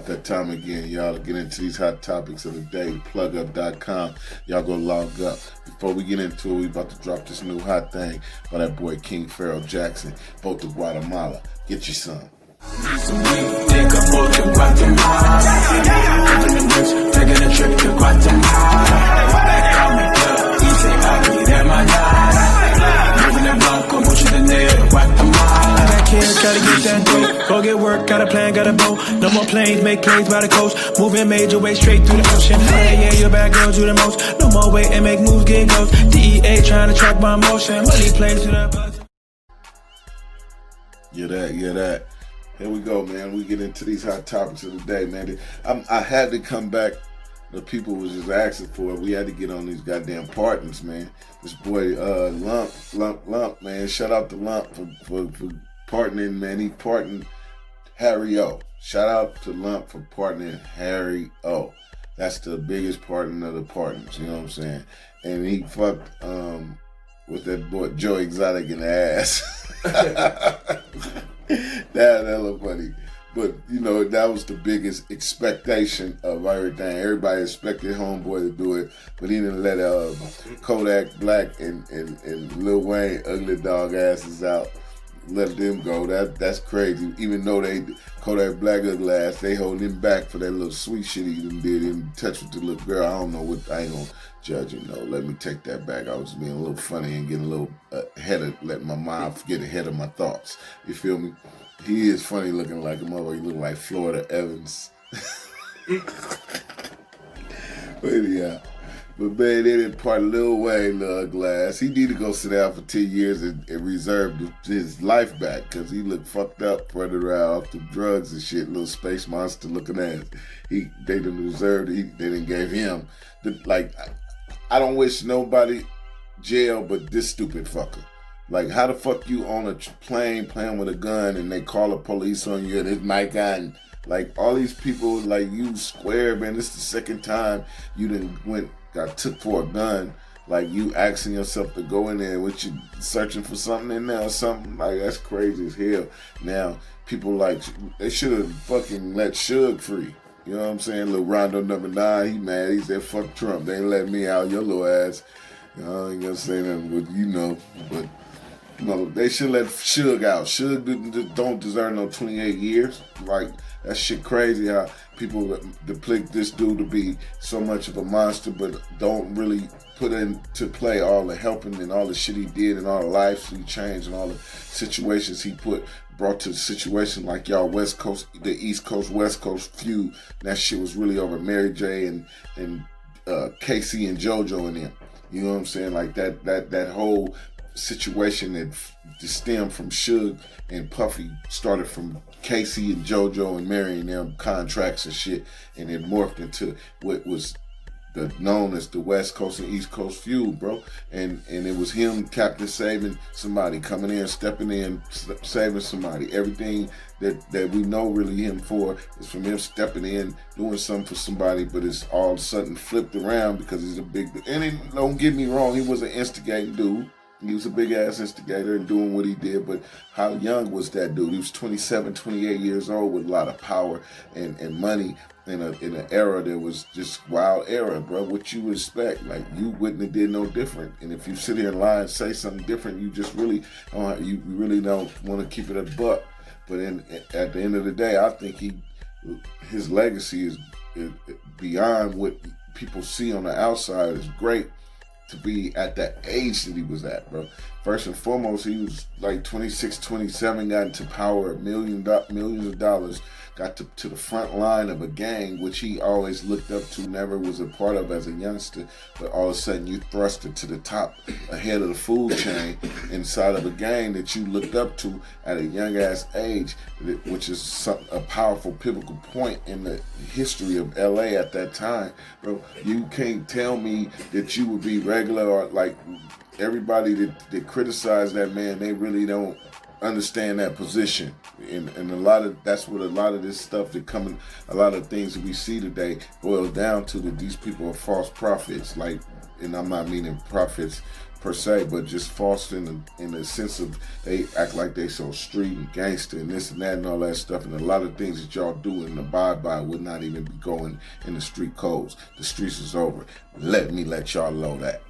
that time again, y'all, to get into these hot topics of the day. Plugup.com. Y'all go log up. Before we get into it, we about to drop this new hot thing by that boy King Pharaoh Jackson, both to Guatemala. Get you some. Take a boat to Guatemala. Taking a trip to Guatemala. Dice abrir mañana. Moving the blanco, mucho dinero, Guatemala. Got kids, gotta get that dope. Go get work, got a plan, got a boat. No more planes, make plays by the coast. Moving major way straight through the ocean. Yeah, your bad girl do the most. No more wait and make moves, get close. DEA trying to track my motion. Money plays to the bus. Yeah, that. Here we go, man. We get into these hot topics of the day, man. I had to come back. The people was just asking for it. We had to get on these goddamn partners, man. This boy, Lump, man. Shout out to Lump for partnering, man. He partnered Harry O. Shout out to Lump for partnering Harry O. That's the biggest partner of the partners, you know what I'm saying? And he fucked with that boy Joe Exotic in the ass. That hella funny. But, you know, that was the biggest expectation of everything. Everybody expected Homeboy to do it, but he didn't let Kodak Black and Lil Wayne ugly dog asses out. Let them go. That's crazy. Even though Kodak Black ugly ass, they holding him back for that little sweet shit he done did in touch with the little girl. I don't know what, I ain't gonna judge him though. Let me take that back. I was being a little funny and getting a little letting my mind get ahead of my thoughts. You feel me? He is funny looking like a mother. He look like Florida Evans. But yeah. But man, they didn't part Lil Wayne, Lil Glass. He need to go sit down for 10 years and reserve his life back because he looked fucked up, running around off the drugs and shit, little space monster looking ass. They didn't reserve it. They didn't give him. I don't wish nobody jail but this stupid fucker. Like, how the fuck you on a plane playing with a gun and they call the police on you and it's my gun? Like, all these people, like, you square, man, this is the second time you got took for a gun. Like, you asking yourself to go in there, what you searching for something in there or something? Like, that's crazy as hell. Now, people like, they should have fucking let Suge free. You know what I'm saying? Little Rondo number 9, he mad. He said, fuck Trump. They ain't letting me out, your little ass. You know, I ain't gonna say nothing, but you know, but no, they should let Suge out. Suge don't deserve no 28 years. Like, that shit crazy how people depict this dude to be so much of a monster, but don't really put into play all the helping and all the shit he did and all the lives he changed and all the situations he brought to the situation. Like y'all West Coast, the East Coast, West Coast feud. That shit was really over Mary J and Casey and JoJo and them. You know what I'm saying? Like that whole situation that stemmed from Suge and Puffy started from Casey and JoJo and Mary and them contracts and shit, and it morphed into what was known as the West Coast and East Coast feud, bro. And it was him, Captain, saving somebody, coming in, stepping in, saving somebody. Everything that we know really him for is from him stepping in, doing something for somebody, but it's all of a sudden flipped around because he's a big, and don't get me wrong, he was an instigating dude. He was a big-ass instigator and doing what he did, but how young was that dude? He was 27, 28 years old with a lot of power and money in an era that was just wild era, bro. What you would expect? Like, you wouldn't have did no different. And if you sit here and lie and say something different, you just really, you really don't want to keep it a buck. But at the end of the day, I think his legacy is beyond what people see on the outside. Is great to be at that age that he was at, bro. First and foremost, he was like 26, 27, got into power, millions of dollars, got to the front line of a gang, which he always looked up to, never was a part of as a youngster, but all of a sudden you thrust it to the top, ahead of the food chain, inside of a gang that you looked up to at a young ass age, which is a powerful pivotal point in the history of LA at that time, bro. You can't tell me that you would be regular or like everybody that criticized that man, they really don't understand that position, and that's what a lot of this stuff a lot of things that we see today boils down to, that these people are false prophets. Like, and I'm not meaning prophets per se, but just false in the sense of they act like they so street and gangster and this and that and all that stuff, and a lot of things that y'all do and abide by would not even be going in the street codes. The streets is over. Let me let y'all know that.